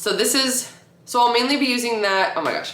So I'll mainly be using that, oh my gosh.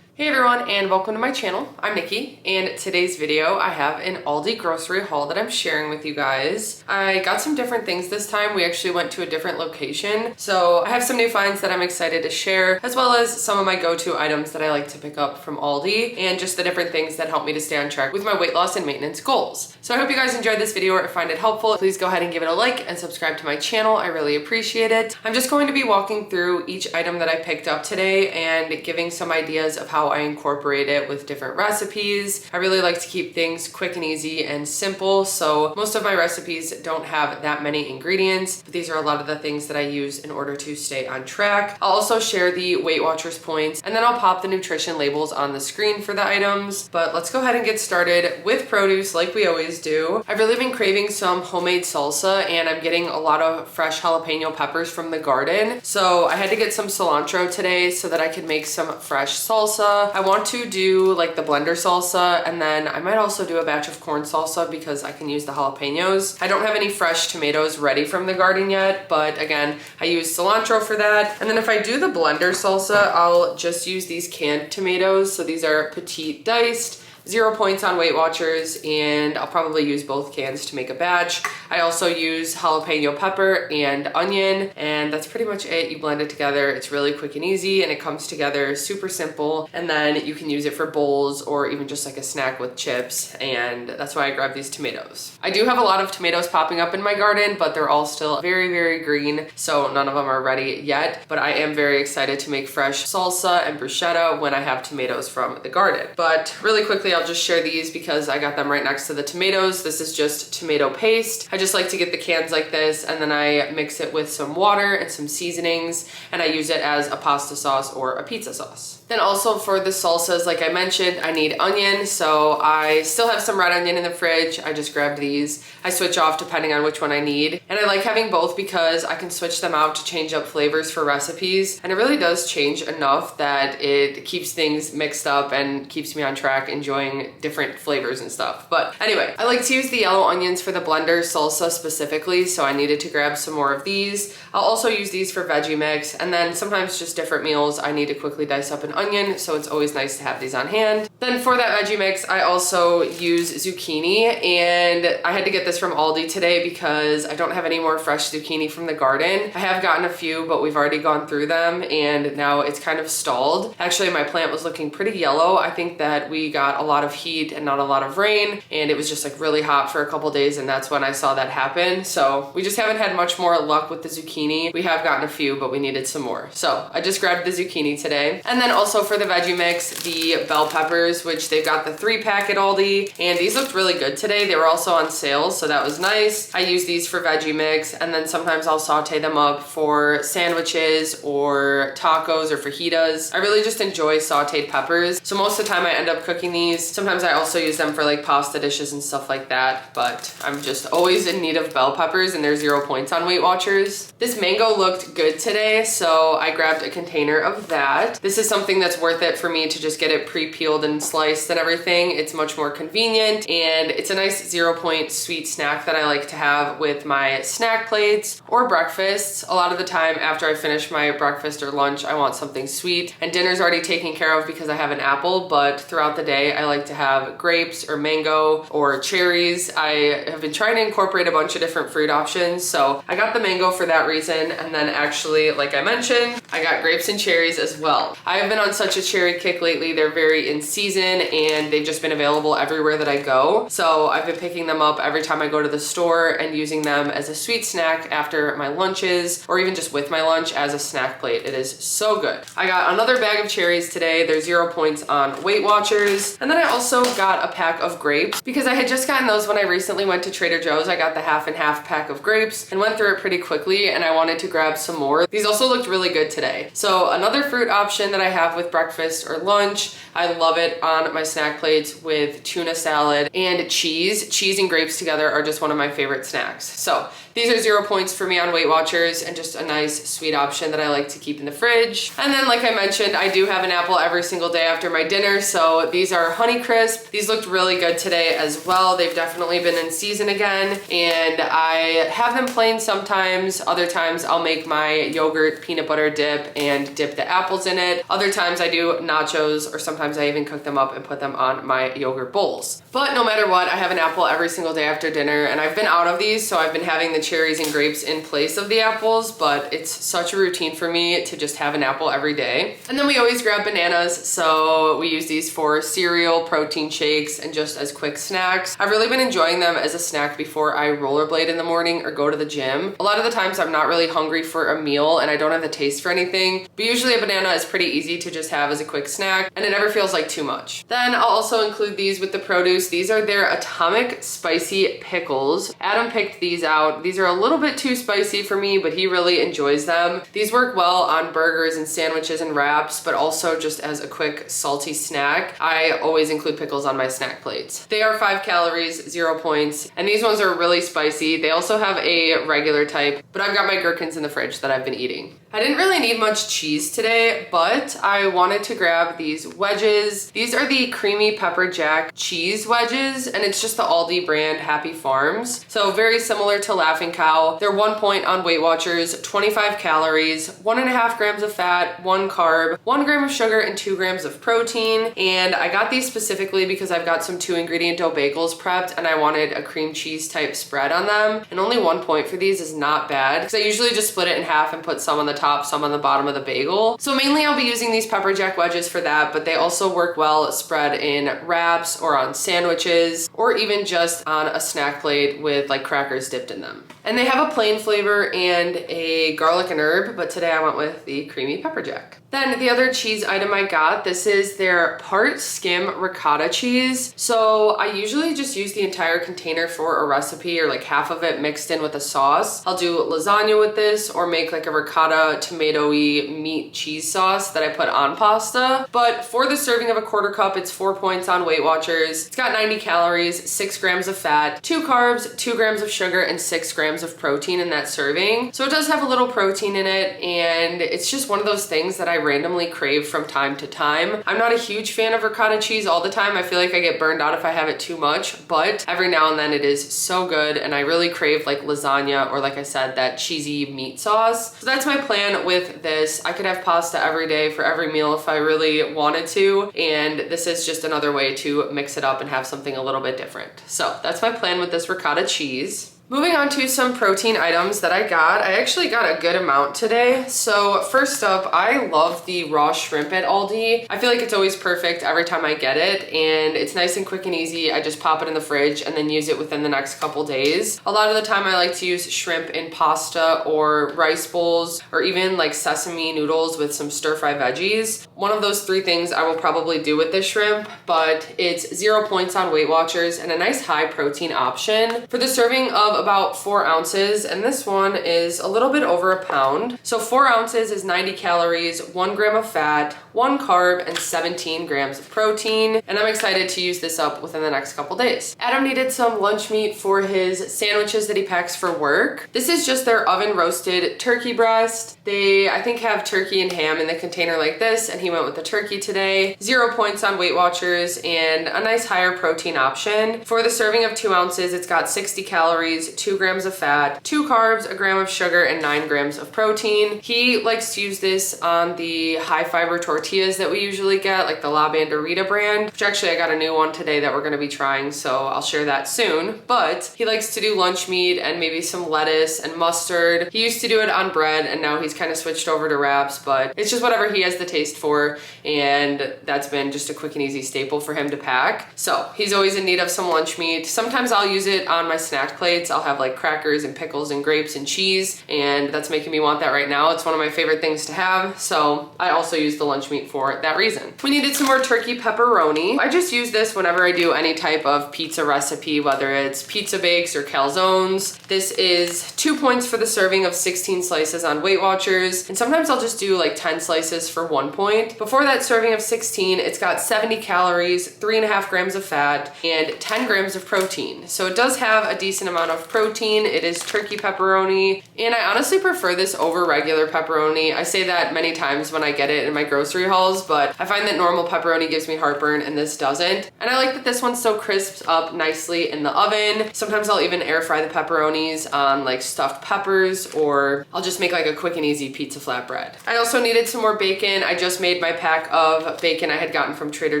Hey everyone, and welcome to my channel. I'm Nikki, and today's video I have an Aldi grocery haul that I'm sharing with you guys. I got some different things this time. We actually went to a different location, so I have some new finds that I'm excited to share, as well as some of my go-to items that I like to pick up from Aldi, and just the different things that help me to stay on track with my weight loss and maintenance goals. So I hope you guys enjoyed this video or find it helpful. Please go ahead and give it a like and subscribe to my channel. I really appreciate it. I'm just going to be walking through each item that I picked up today and giving some ideas of how I incorporate it with different recipes. I really like to keep things quick and easy and simple, so most of my recipes don't have that many ingredients, but these are a lot of the things that I use in order to stay on track. I'll also share the WeightWatchers points, and then I'll pop the nutrition labels on the screen for the items. But let's go ahead and get started with produce like we always do. I've really been craving some homemade salsa, and I'm getting a lot of fresh jalapeno peppers from the garden, so I had to get some cilantro today so that I could make some fresh salsa. I want to do like the blender salsa, and then I might also do a batch of corn salsa because I can use the jalapenos. I don't have any fresh tomatoes ready from the garden yet, but again, I use cilantro for that. And then if I do the blender salsa, I'll just use these canned tomatoes. So these are petite diced. 0 points on WeightWatchers, and I'll probably use both cans to make a batch. I also use jalapeno pepper and onion, and that's pretty much it. You blend it together. It's really quick and easy, and it comes together super simple. And then you can use it for bowls or even just like a snack with chips, and that's why I grabbed these tomatoes. I do have a lot of tomatoes popping up in my garden, but they're all still very, very green, so none of them are ready yet. But I am very excited to make fresh salsa and bruschetta when I have tomatoes from the garden. But really quickly, I'll just share these because I got them right next to the tomatoes. This is just tomato paste. I just like to get the cans like this, and then I mix it with some water and some seasonings, and I use it as a pasta sauce or a pizza sauce. Then also for the salsas, like I mentioned, I need onion, so I still have some red onion in the fridge. I just grabbed these. I switch off depending on which one I need. And I like having both because I can switch them out to change up flavors for recipes. And it really does change enough that it keeps things mixed up and keeps me on track enjoying different flavors and stuff. But anyway, I like to use the yellow onions for the blender salsa specifically, so I needed to grab some more of these. I'll also use these for veggie mix, and then sometimes just different meals I need to quickly dice up an onion, so it's always nice to have these on hand. Then for that veggie mix, I also use zucchini, and I had to get this from Aldi today because I don't have any more fresh zucchini from the garden. I have gotten a few, but we've already gone through them, and now it's kind of stalled. Actually, my plant was looking pretty yellow. I think that we got a lot of heat and not a lot of rain, and it was just like really hot for a couple days, and that's when I saw that happen. So we just haven't had much more luck with the zucchini. We have gotten a few, but we needed some more. So I just grabbed the zucchini today. And then also for the veggie mix, the bell peppers, which they've got the 3-pack at Aldi, and these looked really good today. They were also on sale, so that was nice. I use these for veggie mix, and then sometimes I'll saute them up for sandwiches or tacos or fajitas. I really just enjoy sauteed peppers, so most of the time I end up cooking these. Sometimes I also use them for like pasta dishes and stuff like that, but I'm just always in need of bell peppers, and they're 0 points on WeightWatchers. This mango looked good today, so I grabbed a container of that. This is something that's worth it for me to just get it pre-peeled and sliced and everything. It's much more convenient, and it's a nice 0 point sweet snack that I like to have with my snack plates or breakfasts. A lot of the time after I finish my breakfast or lunch, I want something sweet, and dinner's already taken care of because I have an apple, but throughout the day I like to have grapes or mango or cherries. I have been trying to incorporate a bunch of different fruit options, so I got the mango for that reason, and then actually, like I mentioned, I got grapes and cherries as well. I have been on such a cherry kick lately. They're very in season, and they've just been available everywhere that I go, so I've been picking them up every time I go to the store and using them as a sweet snack after my lunches, or even just with my lunch as a snack plate. It is so good. I got another bag of cherries today. They're 0 points on WeightWatchers. And then I also got a pack of grapes because I had just gotten those when I recently went to Trader Joe's. I got the half and half pack of grapes and went through it pretty quickly, and I wanted to grab some more. These also looked really good today. So another fruit option that I have with breakfast or lunch. I love it on my snack plates with tuna salad and cheese. Cheese and grapes together are just one of my favorite snacks. So These are 0 points for me on Weight Watchers and just a nice sweet option that I like to keep in the fridge. And then like I mentioned, I do have an apple every single day after my dinner. So these are Honey Crisp. These looked really good today as well. They've definitely been in season again. And I have them plain sometimes. Other times I'll make my yogurt peanut butter dip and dip the apples in it. Other times I do nachos, or sometimes I even cook them up and put them on my yogurt bowls. But no matter what, I have an apple every single day after dinner, and I've been out of these, so I've been having the cherries and grapes in place of the apples, but it's such a routine for me to just have an apple every day. And then we always grab bananas, so we use these for cereal, protein shakes, and just as quick snacks. I've really been enjoying them as a snack before I rollerblade in the morning or go to the gym. A lot of the times I'm not really hungry for a meal and I don't have the taste for anything, but usually a banana is pretty easy to just have as a quick snack, and it never feels like too much. Then I'll also include these with the produce. These are their Atomic Spicy Pickles. Adam picked these out. These are a little bit too spicy for me, but he really enjoys them. These work well on burgers and sandwiches and wraps, but also just as a quick salty snack. I always include pickles on my snack plates. They are 5 calories, 0 points, and these ones are really spicy. They also have a regular type, but I've got my gherkins in the fridge that I've been eating. I didn't really need much cheese today, but I wanted to grab these wedges. These are the creamy pepper jack cheese wedges, and it's just the Aldi brand Happy Farms. So very similar to Laughing Cow. They're 1 point on Weight Watchers, 25 calories, 1.5 grams of fat, 1 carb, 1 gram of sugar, and 2 grams of protein. And I got these specifically because I've got some 2-ingredient dough bagels prepped and I wanted a cream cheese type spread on them. And only 1 point for these is not bad, because I usually just split it in half and put some on the top, some on the bottom of the bagel. So mainly I'll be using these pepper jack wedges for that, but they also work well spread in wraps or on sandwiches, or even just on a snack plate with like crackers dipped in them. And they have a plain flavor and a garlic and herb, but today I went with the creamy pepper jack. Then the other cheese item I got, this is their part skim ricotta cheese. So I usually just use the entire container for a recipe, or like half of it mixed in with a sauce. I'll do lasagna with this, or make like a ricotta tomatoey meat cheese sauce that I put on pasta. But for the serving of a 1/4 cup, it's 4 points on Weight Watchers. It's got 90 calories, 6 grams of fat, 2 carbs, 2 grams of sugar, and 6 grams of protein in that serving. So it does have a little protein in it, and it's just one of those things that I randomly crave from time to time. I'm not a huge fan of ricotta cheese all the time. I feel like I get burned out if I have it too much, but every now and then it is so good, and I really crave like lasagna, or like I said, that cheesy meat sauce. So that's my plan with this. I could have pasta every day for every meal if I really wanted to, and this is just another way to mix it up and have something a little bit different. So that's my plan with this ricotta cheese. Moving on to some protein items that I got. I actually got a good amount today. So first up, I love the raw shrimp at Aldi. I feel like it's always perfect every time I get it, and it's nice and quick and easy. I just pop it in the fridge and then use it within the next couple days. A lot of the time I like to use shrimp in pasta or rice bowls, or even like sesame noodles with some stir-fry veggies. One of those 3 things I will probably do with this shrimp, but it's 0 points on Weight Watchers and a nice high protein option. For the serving of about 4 ounces, and this one is a little bit over a pound. So 4 ounces is 90 calories, 1 gram of fat, 1 carb, and 17 grams of protein. And I'm excited to use this up within the next couple days. Adam needed some lunch meat for his sandwiches that he packs for work. This is just their oven roasted turkey breast. They, I think, have turkey and ham in the container like this, and he went with the turkey today. 0 points on Weight Watchers and a nice higher protein option. For the serving of 2 ounces, it's got 60 calories, 2 grams of fat, 2 carbs, 1 gram of sugar, and 9 grams of protein. He likes to use this on the high fiber tortillas that we usually get, like the La Banderita brand, which actually I got a new one today that we're gonna be trying, so I'll share that soon. But he likes to do lunch meat and maybe some lettuce and mustard. He used to do it on bread, and now he's kind of switched over to wraps, but it's just whatever he has the taste for, and that's been just a quick and easy staple for him to pack. So he's always in need of some lunch meat. Sometimes I'll use it on my snack plates. I'll have like crackers and pickles and grapes and cheese, and that's making me want that right now. It's one of my favorite things to have, so I also use the lunch meat for that reason. We needed some more turkey pepperoni. I just use this whenever I do any type of pizza recipe, whether it's pizza bakes or calzones. This is 2 points for the serving of 16 slices on Weight Watchers, and sometimes I'll just do like 10 slices for 1 point. Before that serving of 16, it's got 70 calories, 3.5 grams of fat, and 10 grams of protein. So it does have a decent amount of of protein. It is turkey pepperoni, and I honestly prefer this over regular pepperoni. I say that many times when I get it in my grocery hauls, but I find that normal pepperoni gives me heartburn and this doesn't. And I like that this one still crisps up nicely in the oven. Sometimes I'll even air fry the pepperonis on like stuffed peppers, or I'll just make like a quick and easy pizza flatbread. I also needed some more bacon. I just made my pack of bacon I had gotten from Trader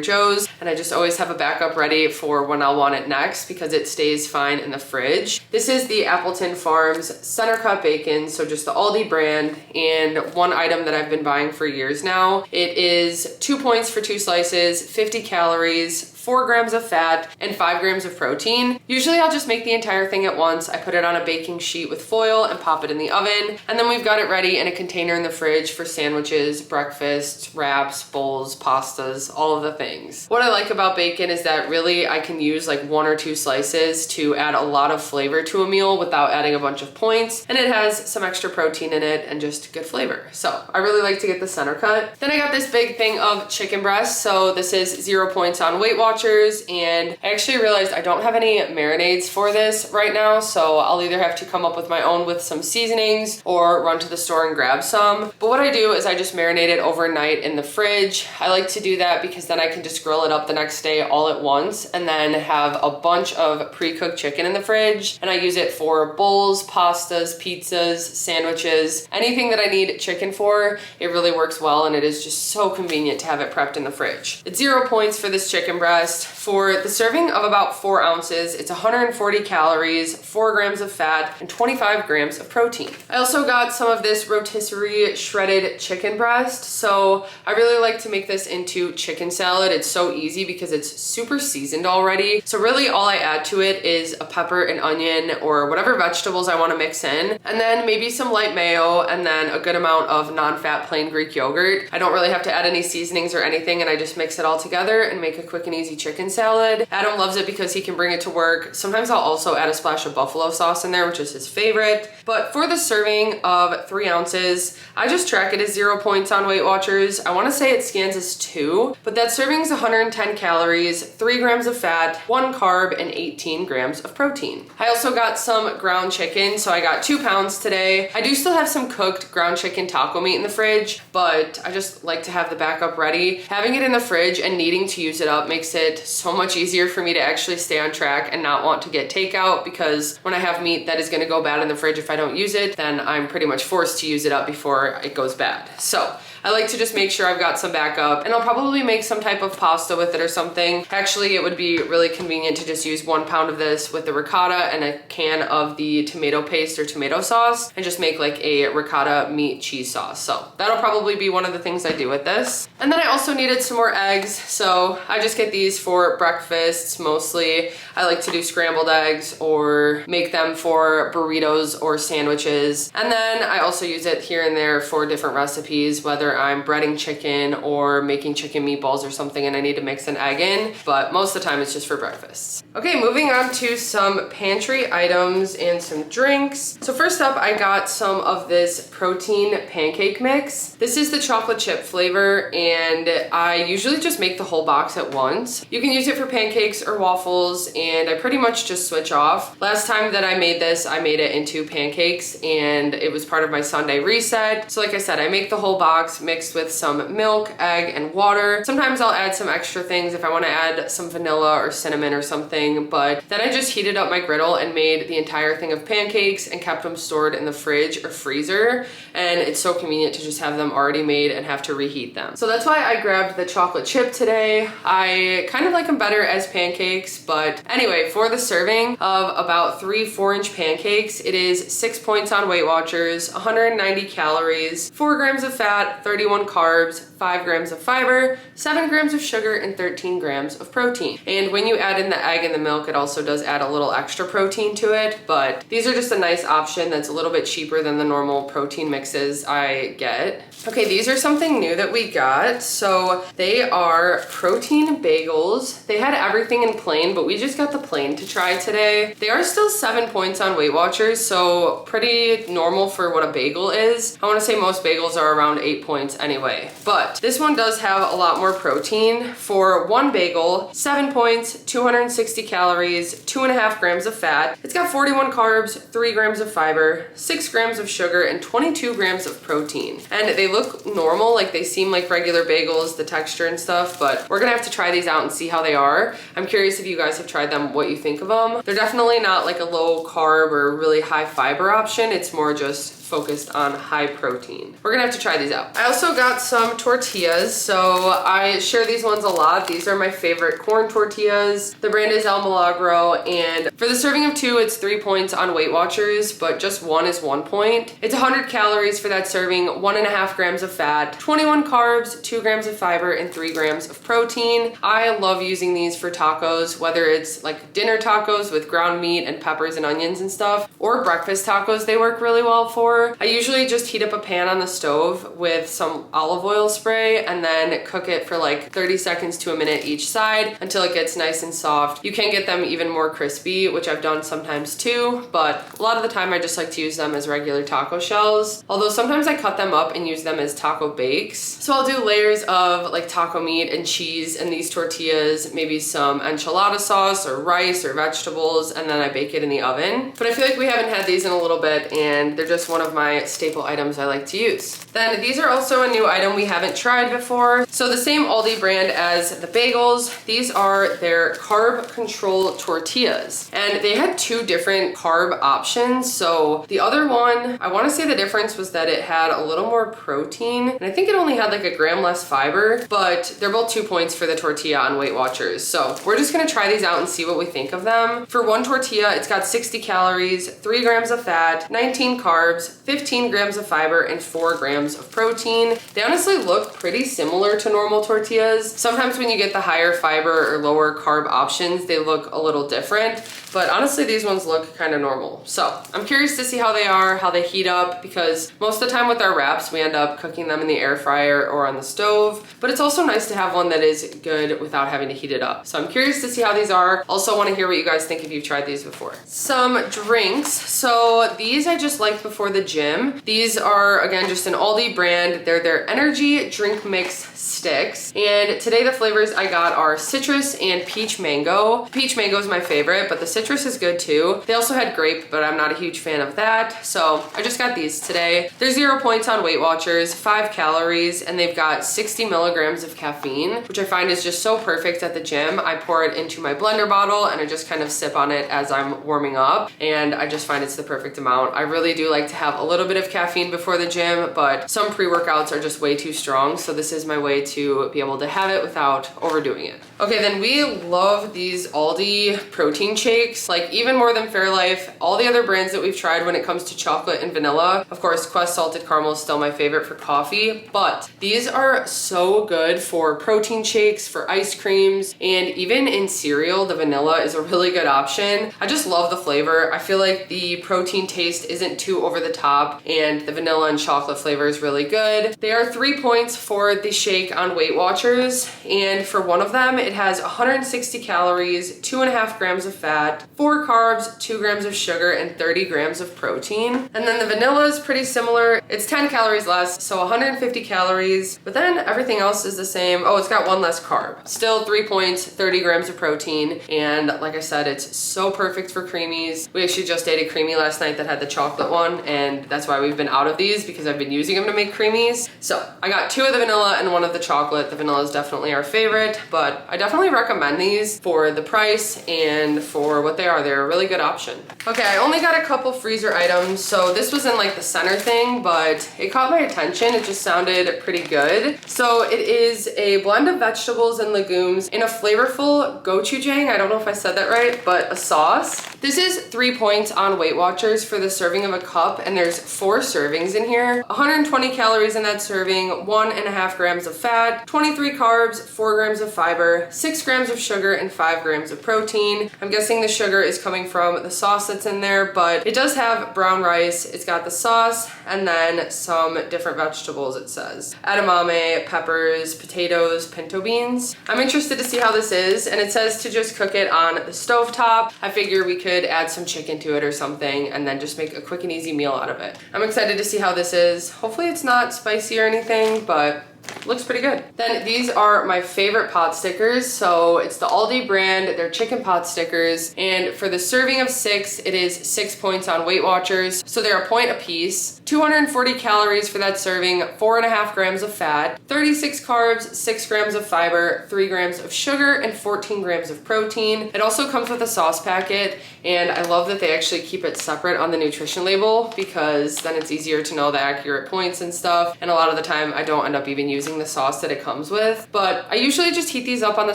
Joe's, and I just always have a backup ready for when I'll want it next because it stays fine in the fridge. This is the Appleton Farms center cut bacon, so just the Aldi brand, and one item that I've been buying for years now. It is 2 points for 2 slices, 50 calories, 4 grams of fat, and 5 grams of protein. Usually I'll just make the entire thing at once. I put it on a baking sheet with foil and pop it in the oven, and then we've got it ready in a container in the fridge for sandwiches, breakfast, wraps, bowls, pastas, all of the things. What I like about bacon is that really I can use like 1 or 2 slices to add a lot of flavor to a meal without adding a bunch of points, and it has some extra protein in it and just good flavor. So I really like to get the center cut. Then I got this big thing of chicken breast. So this is 0 points on WeightWatchers, and I actually realized I don't have any marinades for this right now, so I'll either have to come up with my own with some seasonings or run to the store and grab some. But what I do is I just marinate it overnight in the fridge. I like to do that because then I can just grill it up the next day all at once and then have a bunch of pre-cooked chicken in the fridge, and I use it for bowls, pastas, pizzas, sandwiches, anything that I need chicken for. It really works well, and it is just so convenient to have it prepped in the fridge. It's 0 points for this chicken breast. For the serving of about 4 ounces, it's 140 calories, 4 grams of fat, and 25 grams of protein. I also got some of this rotisserie shredded chicken breast. So I really like to make this into chicken salad. It's so easy because it's super seasoned already. So really all I add to it is a pepper and onion or whatever vegetables I want to mix in, and then maybe some light mayo, and then a good amount of non-fat plain Greek yogurt. I don't really have to add any seasonings or anything, and I just mix it all together and make a quick and easy chicken salad. Adam loves it because he can bring it to work. Sometimes I'll also add a splash of buffalo sauce in there, which is his favorite. But for the serving of 3 ounces, I just track it as 0 points on WeightWatchers. I want to say it scans as 2, but that serving is 110 calories, 3 grams of fat, 1 carb, and 18 grams of protein. I also got some ground chicken, so I got 2 pounds today. I do still have some cooked ground chicken taco meat in the fridge, but I just like to have the backup ready. Having it in the fridge and needing to use it up makes it so much easier for me to actually stay on track and not want to get takeout, because when I have meat that is going to go bad in the fridge if I don't use it, then I'm pretty much forced to use it up before it goes bad. So I like to just make sure I've got some backup, and I'll probably make some type of pasta with it or something. Actually, it would be really convenient to just use 1 pound of this with the ricotta and a can of the tomato paste or tomato sauce and just make like a ricotta meat cheese sauce. So that'll probably be one of the things I do with this. And then I also needed some more eggs, so I just get these for breakfasts mostly. I like to do scrambled eggs or make them for burritos or sandwiches. And then I also use it here and there for different recipes, whether I'm breading chicken or making chicken meatballs or something and I need to mix an egg in, but most of the time it's just for breakfast. Okay, moving on to some pantry items and some drinks. So first up, I got some of this protein pancake mix. This is the chocolate chip flavor, and I usually just make the whole box at once. You can use it for pancakes or waffles, and I pretty much just switch off. Last time that I made this, I made it into pancakes, and it was part of my Sunday reset. So like I said, I make the whole box mixed with some milk, egg, and water. Sometimes I'll add some extra things if I want to add some vanilla or cinnamon or something, but then I just heated up my griddle and made the entire thing of pancakes and kept them stored in the fridge or freezer, and it's so convenient to just have them already made and have to reheat them. So that's why I grabbed the chocolate chip today. I kind of like them better as pancakes, but anyway, for the serving of about 3 4-inch pancakes, it is 6 points on WeightWatchers, 190 calories, 4 grams of fat, 31 carbs, 5 grams of fiber, 7 grams of sugar, and 13 grams of protein. And when you add in the egg and the milk, it also does add a little extra protein to it, but these are just a nice option that's a little bit cheaper than the normal protein mixes I get. Okay, these are something new that we got. So they are protein bagel bagels. They had everything in plain, but we just got the plain to try today. They are still 7 points on Weight Watchers, so pretty normal for what a bagel is. I want to say most bagels are around 8 points anyway, but this one does have a lot more protein. For one bagel, 7 points, 260 calories, 2.5 grams of fat. It's got 41 carbs, 3 grams of fiber, 6 grams of sugar, and 22 grams of protein. And they look normal, like they seem like regular bagels, the texture and stuff, but we're gonna have to try these out and see how they are. I'm curious if you guys have tried them, what you think of them. They're definitely not like a low carb or really high fiber option. It's more just focused on high protein. We're gonna have to try these out. I also got some tortillas, so I share these ones a lot. These are my favorite corn tortillas. The brand is El Milagro, and for the serving of 2, it's 3 points on Weight Watchers, but just 1 is 1 point. It's 100 calories for that serving, 1.5 grams of fat, 21 carbs, 2 grams of fiber, and 3 grams of protein. I love using these for tacos, whether it's like dinner tacos with ground meat and peppers and onions and stuff, or breakfast tacos they work really well for. I usually just heat up a pan on the stove with some olive oil spray and then cook it for like 30 seconds to a minute each side until it gets nice and soft. You can get them even more crispy, which I've done sometimes too, but a lot of the time I just like to use them as regular taco shells. Although sometimes I cut them up and use them as taco bakes. So I'll do layers of like taco meat and cheese in these tortillas, maybe some enchilada sauce or rice or vegetables, and then I bake it in the oven. But I feel like we haven't had these in a little bit and they're just one of my staple items I like to use. Then these are also a new item we haven't tried before. So the same Aldi brand as the bagels. These are their carb control tortillas. And they had 2 different carb options. So the other one, I want to say the difference was that it had a little more protein. And I think it only had like a gram less fiber, but they're both 2 points for the tortilla on Weight Watchers. So we're just gonna try these out and see what we think of them. For one tortilla, it's got 60 calories, 3 grams of fat, 19 carbs, 15 grams of fiber, and 4 grams of protein. They honestly look pretty similar to normal tortillas. Sometimes when you get the higher fiber or lower carb options, they look a little different, but honestly these ones look kind of normal. So I'm curious to see how they are, how they heat up, because most of the time with our wraps we end up cooking them in the air fryer or on the stove, but it's also nice to have one that is good without having to heat it up. So I'm curious to see how these are. Also want to hear what you guys think if you've tried these before. Some drinks. So these I just liked before the gym. These are, again, just an Aldi brand. They're their energy drink mix sticks. And today the flavors I got are citrus and peach mango. Peach mango is my favorite, but the citrus is good too. They also had grape, but I'm not a huge fan of that. So I just got these today. They're 0 points on Weight Watchers, 5 calories, and they've got 60 milligrams of caffeine, which I find is just so perfect at the gym. I pour it into my blender bottle and I just kind of sip on it as I'm warming up. And I just find it's the perfect amount. I really do like to have a little bit of caffeine before the gym, but some pre-workouts are just way too strong. So this is my way to be able to have it without overdoing it. Okay, then we love these Aldi protein shakes, like even more than Fairlife. All the other brands that we've tried when it comes to chocolate and vanilla, of course, Quest Salted Caramel is still my favorite for coffee, but these are so good for protein shakes, for ice creams, and even in cereal, the vanilla is a really good option. I just love the flavor. I feel like the protein taste isn't too over the top, and the vanilla and chocolate flavor is really good. They are 3 points for the shake on Weight Watchers, and for one of them, it has 160 calories, 2.5 grams of fat, 4 carbs, 2 grams of sugar, and 30 grams of protein. And then the vanilla is pretty similar. It's 10 calories less, so 150 calories, but then everything else is the same. Oh, it's got 1 less carb. Still 3 points, 30 grams of protein, and like I said, it's so perfect for creamies. We actually just ate a creamy last night that had the chocolate one, and that's why we've been out of these, because I've been using them to make creamies. So I got 2 of the vanilla and 1 of the chocolate. The vanilla is definitely our favorite, but I definitely recommend these for the price and for what they are. They're a really good option. Okay, I only got a couple freezer items, so this was in like the center thing, but it caught my attention. It just sounded pretty good. So it is a blend of vegetables and legumes in a flavorful gochujang. I don't know if I said that right, but a sauce. This is 3 points on Weight Watchers for the serving of a cup, and there's 4 servings in here. 120 calories in that serving, 1.5 grams of fat, 23 carbs, 4 grams of fiber, are 6 grams of sugar and 5 grams of protein. I'm guessing the sugar is coming from the sauce that's in there, but it does have brown rice. It's got the sauce and then some different vegetables, it says. Edamame, peppers, potatoes, pinto beans. I'm interested to see how this is, and it says to just cook it on the stovetop. I figure we could add some chicken to it or something and then just make a quick and easy meal out of it. I'm excited to see how this is. Hopefully it's not spicy or anything, but looks pretty good. Then these are my favorite pot stickers. So it's the Aldi brand, they're chicken pot stickers. And for the serving of 6, it is 6 points on WeightWatchers. So they're a point a piece. 240 calories for that serving, 4.5 grams of fat, 36 carbs, 6 grams of fiber, 3 grams of sugar, and 14 grams of protein. It also comes with a sauce packet, and I love that they actually keep it separate on the nutrition label because then it's easier to know the accurate points and stuff. And a lot of the time I don't end up even using the sauce that it comes with. But I usually just heat these up on the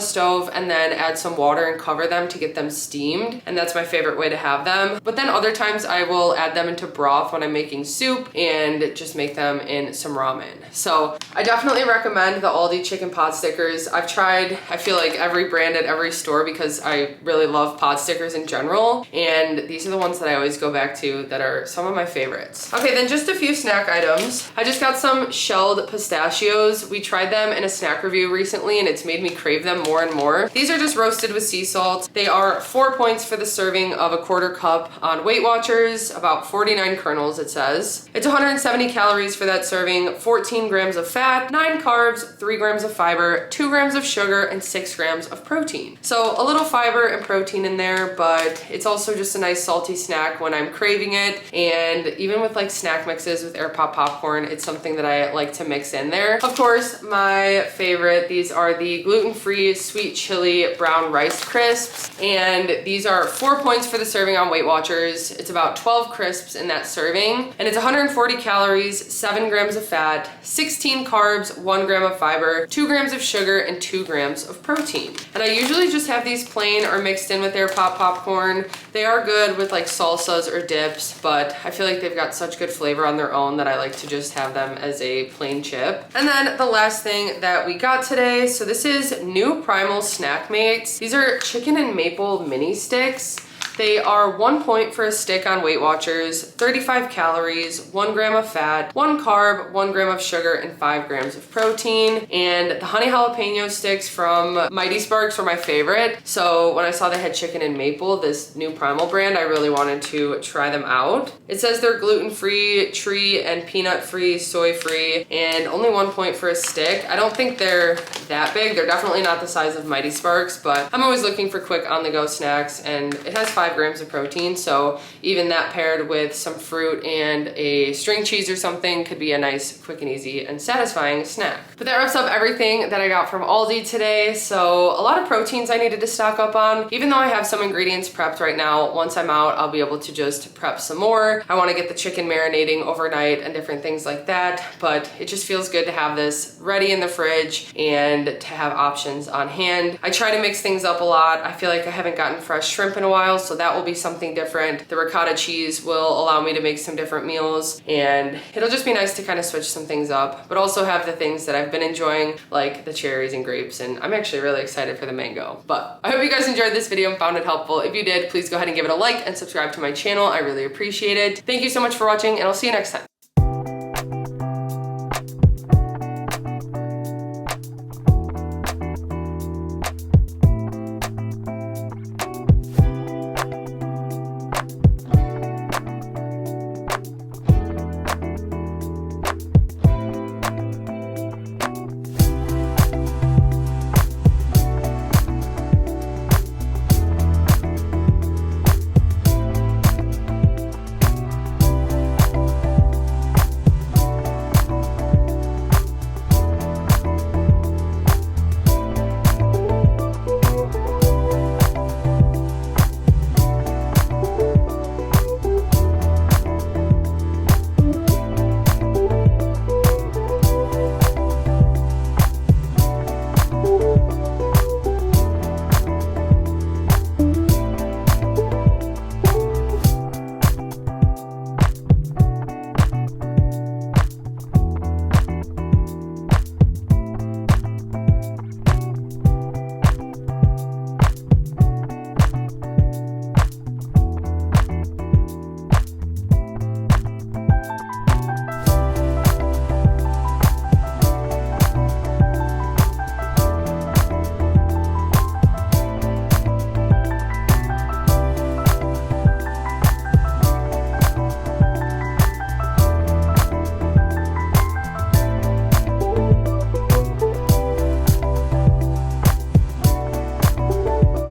stove and then add some water and cover them to get them steamed. And that's my favorite way to have them. But then other times I will add them into broth when I'm making soup and just make them in some ramen. So I definitely recommend the Aldi chicken pot stickers. I've tried, I feel like every brand at every store because I really love pot stickers in general. And these are the ones that I always go back to that are some of my favorites. Okay, then just a few snack items. I just got some shelled pistachios. We tried them in a snack review recently and it's made me crave them more and more. These are just roasted with sea salt. They are 4 points for the serving of a 1/4 cup on WeightWatchers, about 49 kernels it says. It's 170 calories for that serving, 14 grams of fat, 9 carbs, 3 grams of fiber, 2 grams of sugar, and 6 grams of protein. So a little fiber and protein in there, but it's also just a nice salty snack when I'm craving it. And even with like snack mixes with air pop popcorn, it's something that I like to mix in there. Of course, my favorite, these are the gluten-free sweet chili brown rice crisps. And these are 4 points for the serving on WeightWatchers. It's about 12 crisps in that serving. And it's 140 calories, 7 grams of fat, 16 carbs, 1 gram of fiber, 2 grams of sugar, and 2 grams of protein. And I usually just have these plain or mixed in with their pop popcorn. They are good with like salsas or dips, but I feel like they've got such good flavor on their own that I like to just have them as a plain chip. And then the last thing that we got today, so this is new Primal Snack Mates. These are chicken and maple mini sticks. They are 1 point for a stick on WeightWatchers, 35 calories, 1 gram of fat, 1 carb, 1 gram of sugar, and 5 grams of protein. And the honey jalapeno sticks from Mighty Sparks were my favorite. So when I saw they had chicken and maple, this new Primal brand, I really wanted to try them out. It says they're gluten-free, tree and peanut-free, soy-free, and only 1 point for a stick. I don't think they're that big. They're definitely not the size of Mighty Sparks, but I'm always looking for quick on-the-go snacks, and it has 5 grams of protein, so even that paired with some fruit and a string cheese or something could be a nice, quick and easy and satisfying snack. But that wraps up everything that I got from Aldi today. So a lot of proteins I needed to stock up on. Even though I have some ingredients prepped right now, once I'm out, I'll be able to just prep some more. I want to get the chicken marinating overnight and different things like that, but it just feels good to have this ready in the fridge and to have options on hand. I try to mix things up a lot. I feel like I haven't gotten fresh shrimp in a while, so that will be something different. The ricotta cheese will allow me to make some different meals, and it'll just be nice to kind of switch some things up, but also have the things that I've been enjoying, like the cherries and grapes, and I'm actually really excited for the mango. But I hope you guys enjoyed this video and found it helpful. If you did, please go ahead and give it a like and subscribe to my channel. I really appreciate it. Thank you so much for watching, and I'll see you next time.